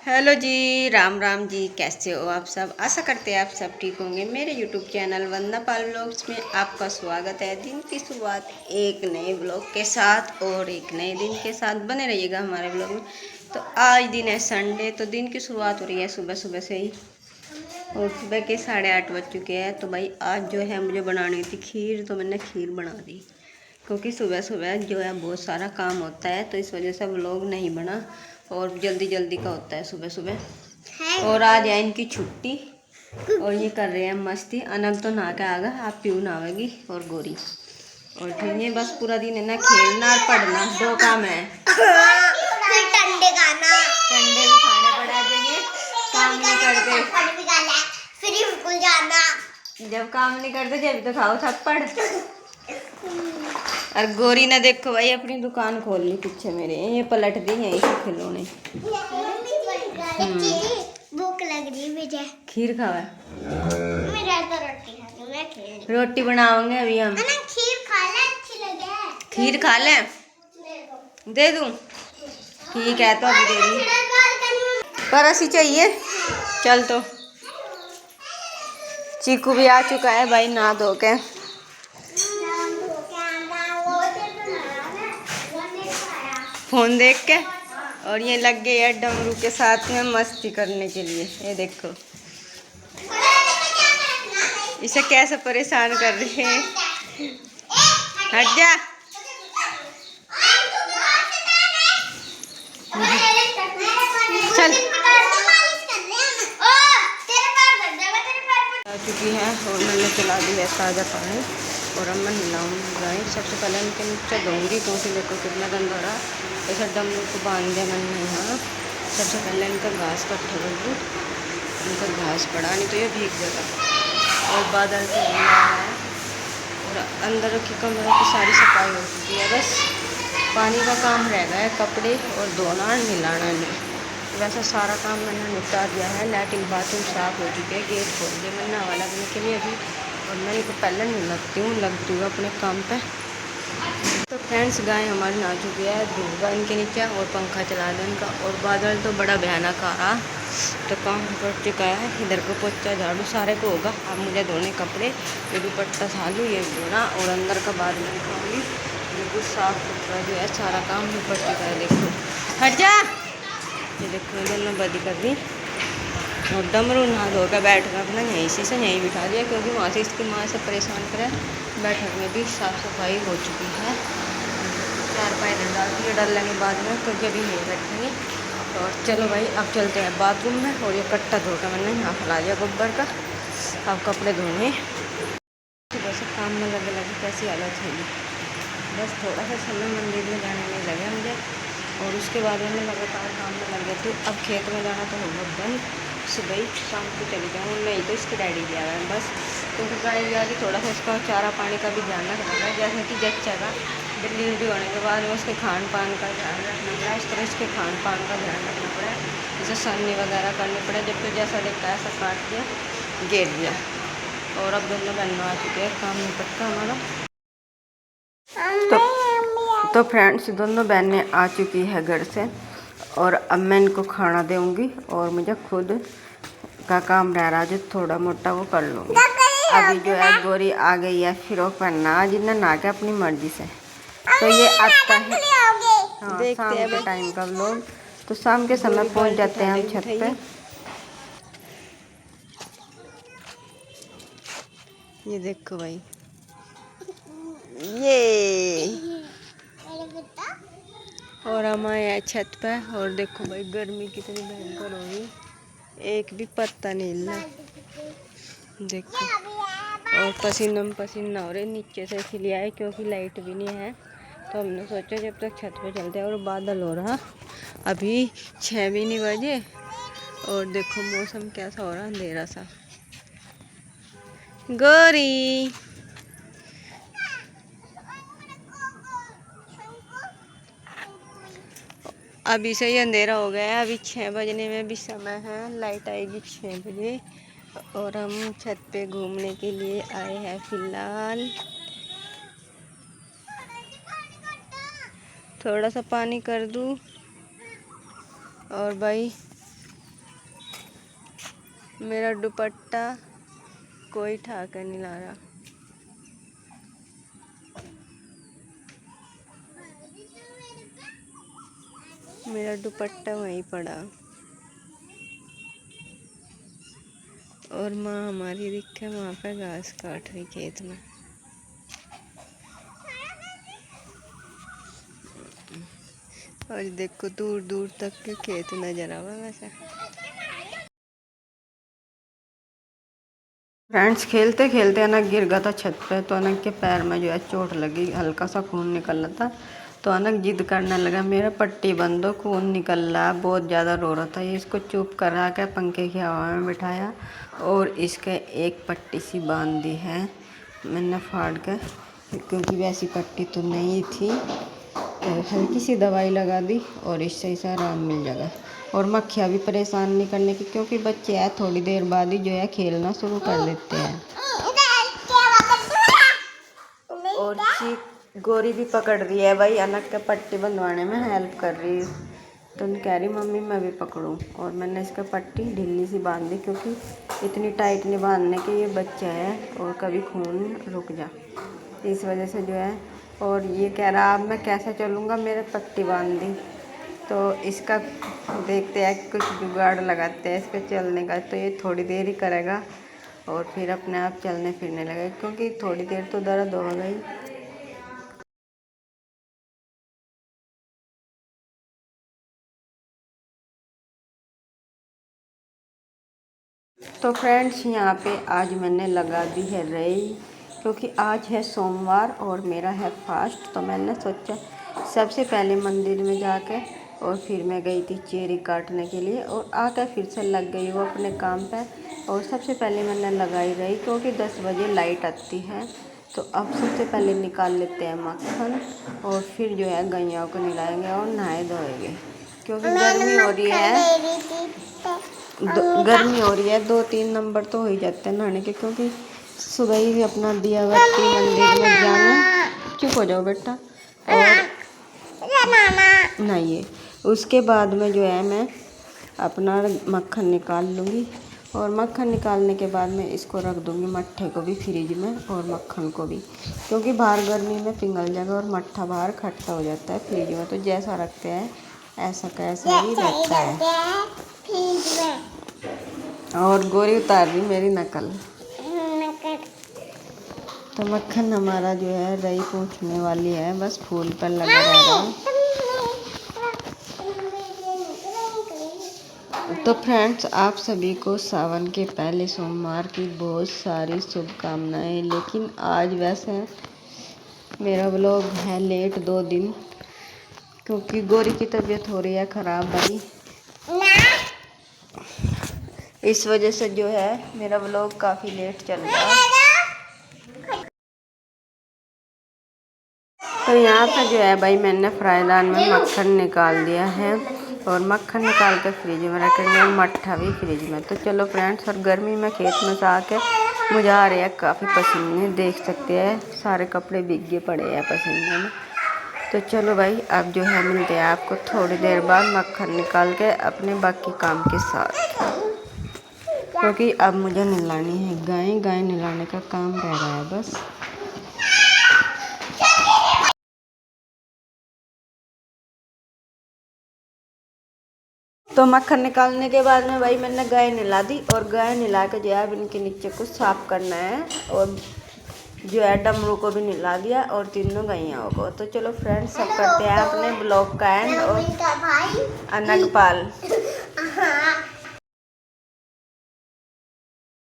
Hello जी, राम राम जी। कैसे हो आप सब? आशा करते हैं आप सब ठीक होंगे। मेरे यूट्यूब चैनल वंदना पाल व्लॉग्स में आपका स्वागत है। दिन की शुरुआत एक नए ब्लॉग के साथ और एक नए दिन के साथ। बने रहिएगा हमारे ब्लॉग में। तो आज दिन है संडे, तो दिन की शुरुआत हो रही है सुबह सुबह से ही। और सुबह के 8:30 बज चुके हैं। तो भाई आज जो है मुझे बनानी थी खीर, तो मैंने खीर बना दी। क्योंकि सुबह सुबह जो है बहुत सारा काम होता है, तो इस वजह से व्लॉग नहीं बना और जल्दी जल्दी का होता है सुबह सुबह। और आज है इनकी छुट्टी और ये कर रहे हैं मस्ती। अनग तो नहा के आ गया, आप प्यू नहावेगी और गोरी। और फिर ये बस पूरा दिन है ना खेलना और पढ़ना, दो काम है। फिर टंडे खाना, टंडे भी खाने पड़ा देंगे, काम नहीं करते। फिर स्कूल जाना। जब काम नहीं करते जब तो खाओ थप्पड़। और गोरी ने देखो भाई अपनी दुकान खोल ली पीछे मेरे, ये पलट दी है इसे खिलौने। भूख लग रही मुझे। खीर खावा? मेरा तो रोटी खाती हूँ, मैं खीर। रोटी बनाओगे अभी हम। खीर खा ले, अच्छी लगे। खीर खा ले? दे दूँ? ठीक है तो अभी दे दी। पर ऐसी चाहिए। चल तो चीकू भी आ चुका है भाई नहा धो के। फोन देख के। और ये लग गए है डमरू के साथ में मस्ती करने के लिए। ये देखो इसे कैसे परेशान कर रहे हैं। हट जा। चल आ चुकी है और मैंने चला दी है ताज़ा पानी और अब मैं नहाऊंगी। सबसे पहले इनके नीचे दूँगी क्योंकि देखो कितना गंदा हो रहा। ऐसा डमरू को बांध दिया मैंने यहाँ। सबसे पहले इनका घास कट्ठा कर दूँ, इनका घास पड़ा नहीं तो ये भीग जाएगा। और बादल से गया है और अंदर की कमरों की सारी सफाई हो चुकी है। बस पानी का काम रह गया है, कपड़े और धोना मिलाना नहीं। वैसा सारा काम मैंने निपटा दिया है। लैट्रिन बाथरूम साफ़ हो चुके हैं, गेट खोल दिए मैंने नहावा लगने के लिए अभी। और मैं इनको पहले नहीं लगती हूँ अपने काम पे। तो फ्रेंड्स गाय हमारी नहा चुकी है, दूंगा इनके नीचे और पंखा चला दें इनका। और बादल तो बड़ा भयानक आ रहा, तो काम कर चुका है। इधर को पोछा झाड़ू सारे को होगा। अब मुझे धोने कपड़े, ये दुपट्टा सालू ये धोना और अंदर का बाद में दिखाऊँगी। बिल्कुल साफ सुथरा जो है सारा काम निपट चुका है। देखो हट जा। ये देखो दोनों बदी कर दी। और डमरू नहा धो कर बैठ कर अपना यहीं से यहीं बिठा दिया क्योंकि वहाँ से इसकी माँ से परेशान करे। बैठक में भी साफ़ सफाई हो चुकी है। 4 इधर डाल दिए, डालने के बाद में क्योंकि अभी नहीं बैठेंगे। और चलो भाई अब चलते हैं बाथरूम में। और ये कट्टा धो कर मैंने यहाँ फैला दिया गोबर का। अब कपड़े धोने सुबह से काम में लगे कैसी हालत होगी। बस थोड़ा सा समय मंदिर में जाने में लगा मुझे और उसके बाद में लगातार काम में लग गए थे। अब खेत में जाना तो होगा बंद, सुबह ही शाम को चली जाऊँ। नहीं तो इसके डैडी गया है बस, क्योंकि गाय भी आ रही, थोड़ा सा इसका चारा पानी का भी ध्यान रखना है। जैसे कि जच्चेगा डिलीवरी होने के बाद में उसके खान पान का ध्यान रखना पड़ा। इस तरह इसके खान पान का ध्यान रखना पड़ा, जैसे सन्नी वगैरह करनी पड़े। जब तो जैसा देखता है ऐसा काट दिया, गेट दिया। और अब दोनों बहनों आ चुके हैं, काम निपटता हमारा। तो फ्रेंड्स दोनों बहनें आ चुकी है घर से और अब मैं इनको खाना दूँगी और मुझे खुद का काम रह रहा है जो थोड़ा मोटा वो कर लूँगी। अभी जो है गोरी आ गई है फ्रॉक पहनना, आज इन्हें ना के अपनी मर्जी से। तो ये आता है हाँ शाम के टाइम का लोग। तो शाम के समय पहुँच जाते हैं हम छत पे। ये देखो भाई ये और हम आए हैं छत पे। और देखो भाई गर्मी कितनी भयंकर हो रही, एक भी पत्ता नहीं हिल रहा देखो। और पसीना में पसीना हो रहे नीचे से इसलिए आए क्योंकि लाइट भी नहीं है। तो हमने सोचा जब तक छत पे चलते हैं। और बादल हो रहा, अभी 6 भी नहीं बजे और देखो मौसम कैसा हो रहा, अंधेरा सा। गोरी अभी से ही अंधेरा हो गया है, अभी 6 बजने में भी समय है। लाइट आएगी 6 बजे। और हम छत पे घूमने के लिए आए हैं फिलहाल। थोड़ा सा पानी कर दूँ और भाई मेरा दुपट्टा कोई उठा कर नहीं ला रहा। मेरा दुपट्टा वहीं पड़ा और माँ हमारी दिखे वहाँ पे घास काट रही खेत में। और देखो दूर दूर तक के खेत नजर आवा वैसे। फ्रेंड्स खेलते खेलते अनक गिर गया था छत पे, तो अनक के पैर में जो है चोट लगी, हल्का सा खून निकल रहा था। तो अनक जिद करने लगा मेरा पट्टी बंद दो, खून निकल रहा, बहुत ज़्यादा रो रहा था। ये इसको चुप करा के पंखे की हवा में बिठाया और इसके एक पट्टी सी बांध दी है मैंने फाड़ के, क्योंकि वैसी पट्टी तो नहीं थी। तो हल्की सी दवाई लगा दी और इससे इसे आराम मिल जाएगा। और मक्खियाँ भी परेशान नहीं करने की, क्योंकि बच्चे हैं थोड़ी देर बाद ही जो है खेलना शुरू कर देते हैं। और गोरी भी पकड़ रही है भाई, अनक के पट्टी बंधवाने में हेल्प कर रही है। तो कह रही मम्मी मैं भी पकड़ूं, और मैंने इसका पट्टी ढीली सी बांध दी, क्योंकि इतनी टाइट नहीं बांधने के, ये बच्चा है और कभी खून रुक जा, इस वजह से जो है। और ये कह रहा अब मैं कैसे चलूँगा, मेरे पट्टी बांध दी। तो इसका देखते हैं कुछ जुगाड़ लगाते हैं इसके चलने का। तो ये थोड़ी देर ही करेगा और फिर अपने आप चलने फिरने लगेगा, क्योंकि थोड़ी देर तो दर्द होगा ही। तो फ्रेंड्स यहाँ पे आज मैंने लगा दी है रई, क्योंकि आज है सोमवार और मेरा है फास्ट। तो मैंने सोचा सबसे पहले मंदिर में जाके और फिर मैं गई थी चेरी काटने के लिए, और आकर फिर से लग गई वो अपने काम पे। और सबसे पहले मैंने लगाई रही, क्योंकि 10 बजे लाइट आती है। तो अब सबसे पहले निकाल लेते हैं मक्खन और फिर जो है गैया को नहलाएंगे और नहाए धोएंगे, क्योंकि गर्मी हो रही है। 2-3 नंबर तो हो ही जाते हैं नहाने के, क्योंकि सुबह ही अपना दिया बत्ती मंदिर में जाना। चुप हो जाओ बेटा। और नहाइए, उसके बाद में जो है मैं अपना मक्खन निकाल लूँगी, और मक्खन निकालने के बाद में इसको रख दूँगी मट्ठे को भी फ्रिज में और मक्खन को भी, क्योंकि बाहर गर्मी में पिघल जाएगा और मट्ठा बाहर खट्टा हो जाता है फ्रिज में। तो जैसा रखते हैं ऐसा कैसा ही रहता है। और गोरी उतार रही मेरी नकल। तो मक्खन हमारा जो है रई पूछने वाली है, बस फूल पर लगा रहेगा। तो फ्रेंड्स आप सभी को सावन के पहले सोमवार की बहुत सारी शुभकामनाएं। लेकिन आज वैसे मेरा व्लॉग है लेट 2 दिन, क्योंकि गोरी की तबीयत हो रही है ख़राब भाई, इस वजह से जो है मेरा व्लॉग काफ़ी लेट चल रहा है। तो यहाँ पे जो है भाई मैंने फ्राईदान में मक्खन निकाल दिया है, और मक्खन निकाल के फ्रिज में रखेंगे और मट्ठा भी फ्रिज में। तो चलो फ्रेंड्स, और गर्मी में खेत में से आके मुझे आ रहे हैं काफ़ी पसीने, देख सकते हैं सारे कपड़े भीगे पड़े हैं पसीने में। तो चलो भाई अब जो है मिलते हैं आपको थोड़ी देर बाद मक्खन निकाल के अपने बाकी काम के साथ, क्योंकि अब मुझे नहलानी है गाय नहलाने का काम रह रहा है बस। तो मक्खन निकालने के बाद में भाई मैंने गाय नहला दी, और गाय नहला के जो है अब इनके नीचे को साफ करना है, और जो है डमरू को भी नहला दिया और तीनों गैयाओं को। तो चलो फ्रेंड्स सब करते हैं अपने ब्लॉग का एंड। और अनक पाल